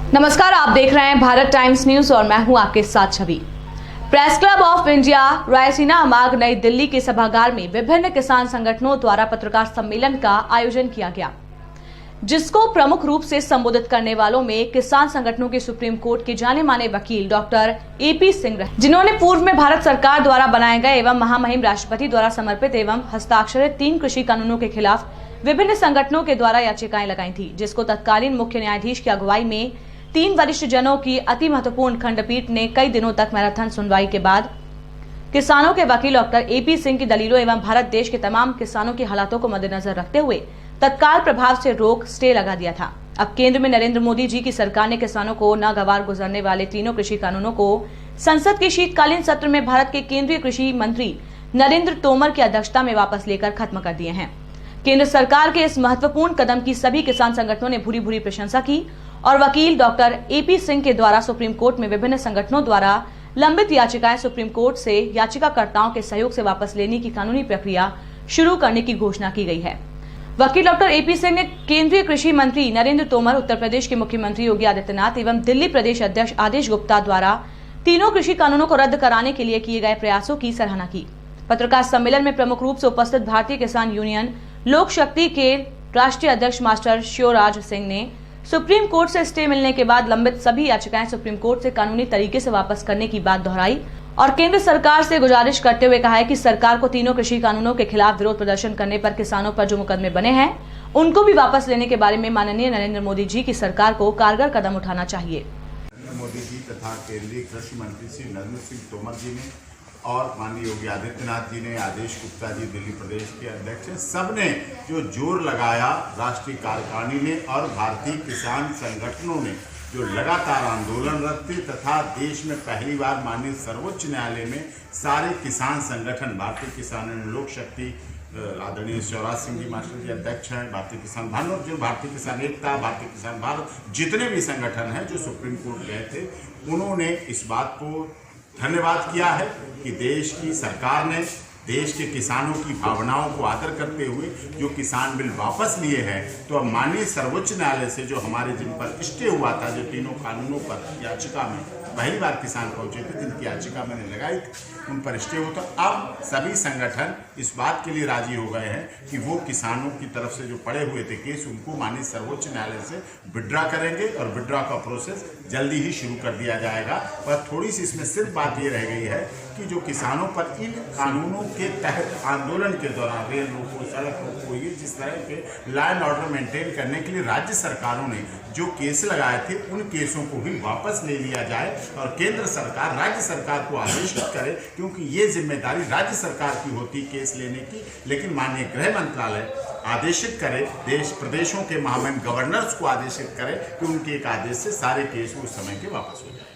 नमस्कार, आप देख रहे हैं भारत टाइम्स न्यूज और मैं हूं आपके साथ Chhavi. Press club of India Raisina Marg New Delhi के सभागार में विभिन्न किसान संगठनों द्वारा पत्रकार सम्मेलन का आयोजन किया गया, जिसको प्रमुख रूप से संबोधित करने वालों में किसान संगठनों के सुप्रीम कोर्ट के जाने माने वकील डॉक्टर AP सिंह रहे, जिन्होंने पूर्व में भारत सरकार द्वारा बनाए गए एवं महामहिम राष्ट्रपति द्वारा समर्पित एवं हस्ताक्षरित 3 कृषि कानूनों के खिलाफ विभिन्न संगठनों के द्वारा याचिकाएं लगाई थी, जिसको तत्कालीन मुख्य न्यायाधीश की अगुवाई में 3 वरिष्ठ जनों की अति महत्वपूर्ण खंडपीठ ने कई दिनों तक मैराथन सुनवाई के बाद किसानों के वकील डॉक्टर AP सिंह की दलीलों एवं भारत देश के तमाम किसानों के हालातों को मद्देनजर रखते हुए तत्काल प्रभाव से रोक स्टे लगा दिया था। अब केंद्र में नरेंद्र मोदी जी की सरकार ने किसानों को नागवार गुजरने वाले तीनों कृषि कानूनों को संसद के शीतकालीन सत्र में भारत के केंद्रीय कृषि मंत्री नरेंद्र तोमर की अध्यक्षता में वापस लेकर खत्म कर दिए हैं। केंद्र सरकार के इस महत्वपूर्ण कदम की सभी किसान संगठनों ने भूरी भूरी प्रशंसा की और वकील डॉक्टर AP सिंह के द्वारा सुप्रीम कोर्ट में विभिन्न संगठनों द्वारा लंबित याचिकाएं सुप्रीम कोर्ट से याचिकाकर्ताओं के सहयोग से वापस लेने की कानूनी प्रक्रिया शुरू करने की घोषणा की गई है। वकील डॉक्टर AP सिंह ने केंद्रीय कृषि मंत्री नरेंद्र तोमर, उत्तर प्रदेश के मुख्यमंत्री योगी आदित्यनाथ एवं दिल्ली प्रदेश अध्यक्ष आदेश गुप्ता द्वारा तीनों कृषि कानूनों को रद्द कराने के लिए किए गए प्रयासों की सराहना की। पत्रकार सम्मेलन में प्रमुख रूप से उपस्थित भारतीय किसान यूनियन लोक शक्ति के राष्ट्रीय अध्यक्ष मास्टर शिवराज सिंह ने सुप्रीम कोर्ट से स्टे मिलने के बाद लंबित सभी याचिकाएं सुप्रीम कोर्ट से कानूनी तरीके से वापस करने की बात दोहराई और केंद्र सरकार से गुजारिश करते हुए कहा है कि सरकार को तीनों कृषि कानूनों के खिलाफ विरोध प्रदर्शन करने पर किसानों पर जो मुकदमे बने हैं उनको भी वापस लेने के बारे में माननीय नरेंद्र मोदी जी की सरकार को कारगर कदम उठाना चाहिए। नरेंद्र मोदी जी तथा केंद्रीय कृषि मंत्री श्री नरेंद्र सिंह तोमर जी ने और माननीय योगी आदित्यनाथ जी ने, आदेश गुप्ता जी दिल्ली प्रदेश के अध्यक्ष, सबने जो जोर लगाया, राष्ट्रीय कार्यकारिणी ने और भारतीय किसान संगठनों ने जो लगातार आंदोलनरत थे तथा देश में पहली बार माननीय सर्वोच्च न्यायालय में सारे किसान संगठन, भारतीय किसान लोक शक्ति आदरणीय शिवराज सिंह जी मास्टर जी अध्यक्ष हैं, भारतीय किसान भानु, जो भारतीय किसान एकता, भारतीय किसान भारत, जितने भी संगठन हैं जो सुप्रीम कोर्ट गए थे, उन्होंने इस बात को धन्यवाद किया है कि देश की सरकार ने देश के किसानों की भावनाओं को आदर करते हुए जो किसान बिल वापस लिए हैं। तो अब माननीय सर्वोच्च न्यायालय से जो हमारे जिन पर स्टे हुआ था, जो तीनों कानूनों पर याचिका में पहली बार किसान पहुंचे थे, जिनकी याचिका मैंने लगाई थी, उन पर स्टे होता, अब सभी संगठन इस बात के लिए राजी हो गए हैं कि वो किसानों की तरफ से जो पड़े हुए थे केस, उनको माननीय सर्वोच्च न्यायालय से विड्रॉ करेंगे और विड्रॉ का प्रोसेस जल्दी ही शुरू कर दिया जाएगा। पर थोड़ी सी इसमें सिर्फ बात ये रह गई है कि जो किसानों पर इन कानूनों के तहत आंदोलन के दौरान रेल रोको, सड़क रोको, ये जिस तरह के लॉ एंड ऑर्डर मेंटेन करने के लिए राज्य सरकारों ने जो केस लगाए थे, उन केसों को भी वापस ले लिया जाए और केंद्र सरकार राज्य सरकार को आदेशित करे, क्योंकि ये जिम्मेदारी राज्य सरकार की होती केस लेने की, लेकिन माननीय गृह मंत्रालय आदेशित करे, देश प्रदेशों के महामहिम गवर्नर्स को आदेशित करे कि उनके एक आदेश से सारे केस उस समय के वापस हो जाए।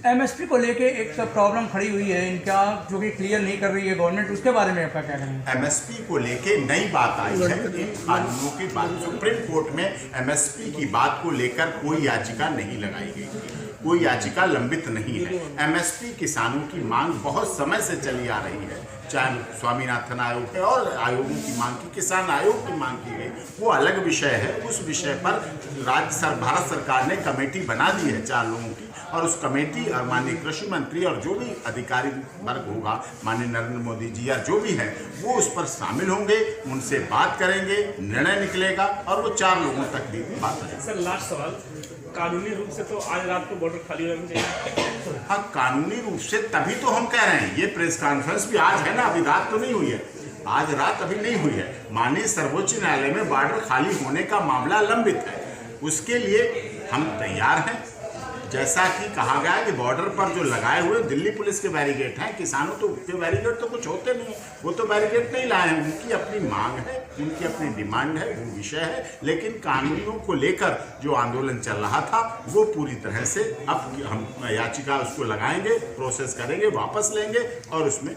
MSP को लेके एक प्रॉब्लम खड़ी हुई है इनका, जो कि क्लियर नहीं कर रही है गवर्नमेंट, उसके बारे में आपका क्या कहना है? MSP को लेके नई बात आई है इन कानूनों के बाद। सुप्रीम कोर्ट में MSP की बात को लेकर कोई याचिका नहीं लगाई गई थी, कोई याचिका लंबित नहीं है। MSP किसानों की मांग बहुत समय से चली आ रही है, चाहे स्वामीनाथन आयोग है और आयोगों की मांग की, किसान आयोग की मांग की गई, वो अलग विषय है। उस विषय पर भारत सरकार ने कमेटी बना दी है 4 लोगों की, और उस कमेटी और माननीय कृषि मंत्री और जो भी अधिकारी वर्ग होगा, माननीय नरेंद्र मोदी जी या जो भी है, वो उस पर शामिल होंगे, उनसे बात करेंगे, निर्णय निकलेगा और वो 4 लोगों तक भी बात करेंगे। सर, लास्ट सवाल, कानूनी रूप से तो आज रात को बॉर्डर खाली होना चाहिए? हाँ, कानूनी रूप से तभी तो हम कह रहे हैं, ये प्रेस कॉन्फ्रेंस भी आज है ना, अभी रात तो नहीं हुई है, आज रात अभी नहीं हुई है। माननीय सर्वोच्च न्यायालय में बॉर्डर खाली होने का मामला लंबित है, उसके लिए हम तैयार हैं। जैसा कि कहा गया कि बॉर्डर पर जो लगाए हुए दिल्ली पुलिस के बैरिकेड हैं, किसानों तो के बैरिकेड तो कुछ होते नहीं, वो तो बैरिकेड नहीं लाए हैं, उनकी अपनी मांग है, उनकी अपनी डिमांड है, वो विषय है। लेकिन कानूनों को लेकर जो आंदोलन चल रहा था, वो पूरी तरह से अब हम याचिका उसको लगाएंगे, प्रोसेस करेंगे, वापस लेंगे और उसमें